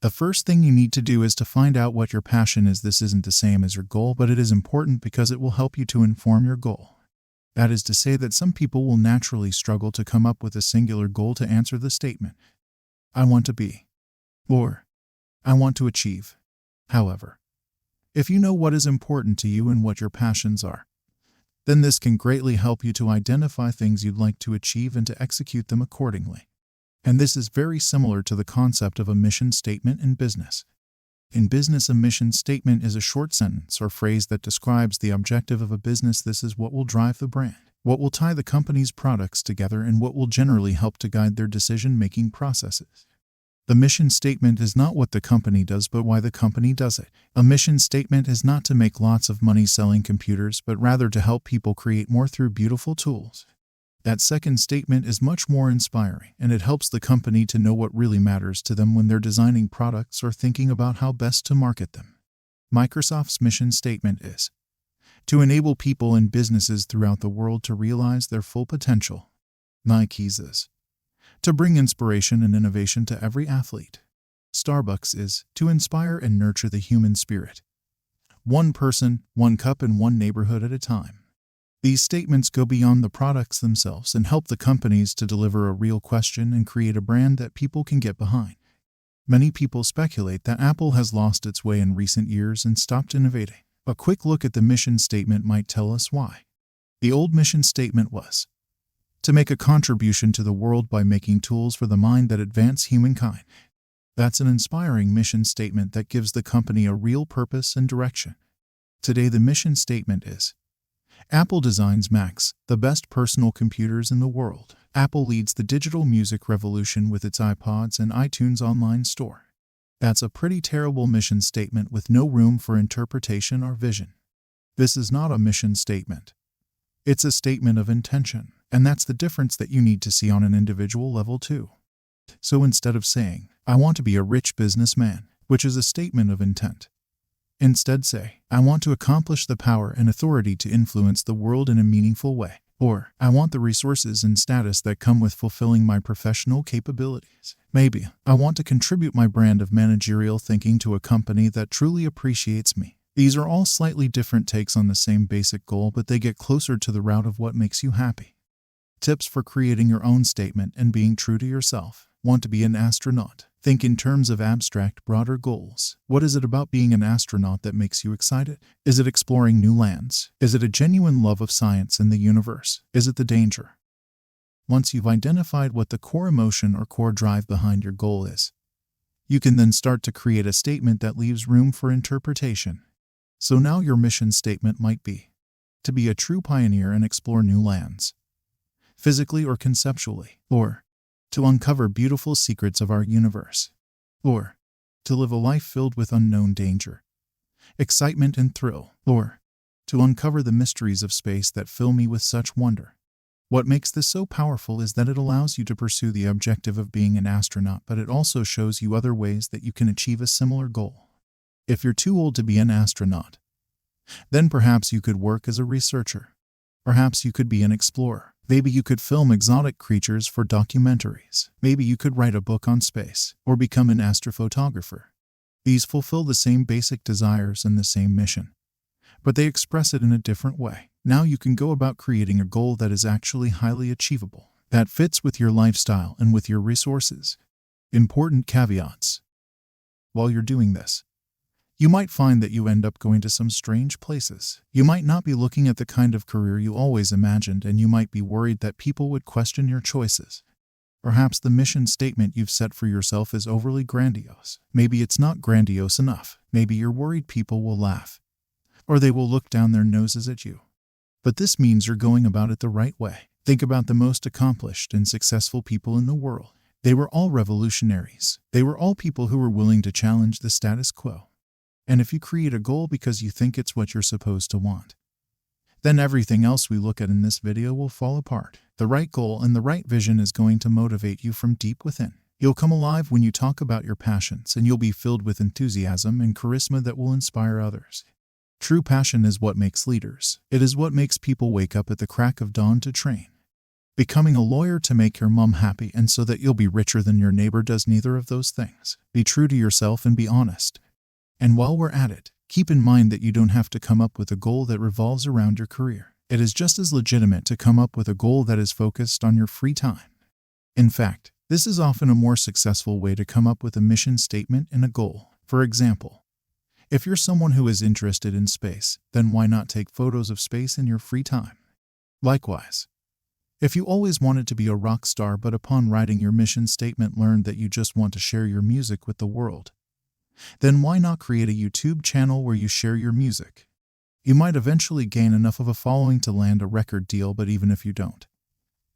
The first thing you need to do is to find out what your passion is. This isn't the same as your goal, but it is important because it will help you to inform your goal. That is to say that some people will naturally struggle to come up with a singular goal to answer the statement, I want to be, or I want to achieve. However, if you know what is important to you and what your passions are, then this can greatly help you to identify things you'd like to achieve and to execute them accordingly. And this is very similar to the concept of a mission statement in business. In business, a mission statement is a short sentence or phrase that describes the objective of a business. This is what will drive the brand, what will tie the company's products together, and what will generally help to guide their decision-making processes. The mission statement is not what the company does, but why the company does it. A mission statement is not to make lots of money selling computers, but rather to help people create more through beautiful tools. That second statement is much more inspiring, and it helps the company to know what really matters to them when they're designing products or thinking about how best to market them. Microsoft's mission statement is to enable people and businesses throughout the world to realize their full potential. Nike's is to bring inspiration and innovation to every athlete. Starbucks is to inspire and nurture the human spirit. One person, one cup, and one neighborhood at a time. These statements go beyond the products themselves and help the companies to deliver a real question and create a brand that people can get behind. Many people speculate that Apple has lost its way in recent years and stopped innovating. A quick look at the mission statement might tell us why. The old mission statement was to make a contribution to the world by making tools for the mind that advance humankind. That's an inspiring mission statement that gives the company a real purpose and direction. Today, the mission statement is Apple designs Macs, the best personal computers in the world. Apple leads the digital music revolution with its iPods and iTunes online store. That's a pretty terrible mission statement with no room for interpretation or vision. This is not a mission statement. It's a statement of intention, and that's the difference that you need to see on an individual level too. So instead of saying, I want to be a rich businessman, which is a statement of intent, instead say, I want to accomplish the power and authority to influence the world in a meaningful way. Or, I want the resources and status that come with fulfilling my professional capabilities. Maybe, I want to contribute my brand of managerial thinking to a company that truly appreciates me. These are all slightly different takes on the same basic goal, but they get closer to the root of what makes you happy. Tips for creating your own statement and being true to yourself. Want to be an astronaut? Think in terms of abstract, broader goals. What is it about being an astronaut that makes you excited? Is it exploring new lands? Is it a genuine love of science and the universe? Is it the danger? Once you've identified what the core emotion or core drive behind your goal is, you can then start to create a statement that leaves room for interpretation. So now your mission statement might be to be a true pioneer and explore new lands, physically or conceptually, or to uncover beautiful secrets of our universe, or to live a life filled with unknown danger, excitement, and thrill, or to uncover the mysteries of space that fill me with such wonder. What makes this so powerful is that it allows you to pursue the objective of being an astronaut, but it also shows you other ways that you can achieve a similar goal. If you're too old to be an astronaut, then perhaps you could work as a researcher. Perhaps you could be an explorer. Maybe you could film exotic creatures for documentaries. Maybe you could write a book on space, or become an astrophotographer. These fulfill the same basic desires and the same mission, but they express it in a different way. Now you can go about creating a goal that is actually highly achievable, that fits with your lifestyle and with your resources. Important caveats. While you're doing this, you might find that you end up going to some strange places. You might not be looking at the kind of career you always imagined, and you might be worried that people would question your choices. Perhaps the mission statement you've set for yourself is overly grandiose. Maybe it's not grandiose enough. Maybe you're worried people will laugh, or they will look down their noses at you. But this means you're going about it the right way. Think about the most accomplished and successful people in the world. They were all revolutionaries. They were all people who were willing to challenge the status quo. And if you create a goal because you think it's what you're supposed to want, then everything else we look at in this video will fall apart. The right goal and the right vision is going to motivate you from deep within. You'll come alive when you talk about your passions, and you'll be filled with enthusiasm and charisma that will inspire others. True passion is what makes leaders. It is what makes people wake up at the crack of dawn to train. Becoming a lawyer to make your mom happy and so that you'll be richer than your neighbor does neither of those things. Be true to yourself and be honest. And while we're at it, keep in mind that you don't have to come up with a goal that revolves around your career. It is just as legitimate to come up with a goal that is focused on your free time. In fact, this is often a more successful way to come up with a mission statement and a goal. For example, if you're someone who is interested in space, then why not take photos of space in your free time? Likewise, if you always wanted to be a rock star but upon writing your mission statement learned that you just want to share your music with the world, then why not create a YouTube channel where you share your music? You might eventually gain enough of a following to land a record deal, but even if you don't,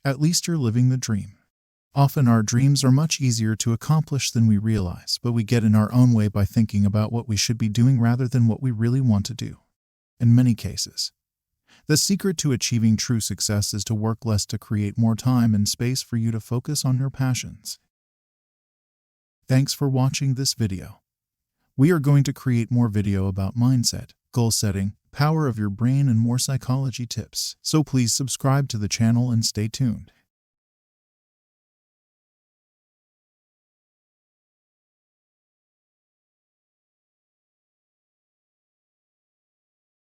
at least you're living the dream. Often our dreams are much easier to accomplish than we realize, but we get in our own way by thinking about what we should be doing rather than what we really want to do. In many cases, the secret to achieving true success is to work less to create more time and space for you to focus on your passions. Thanks for watching this video. We are going to create more video about mindset, goal setting, power of your brain, and more psychology tips. So please subscribe to the channel and stay tuned.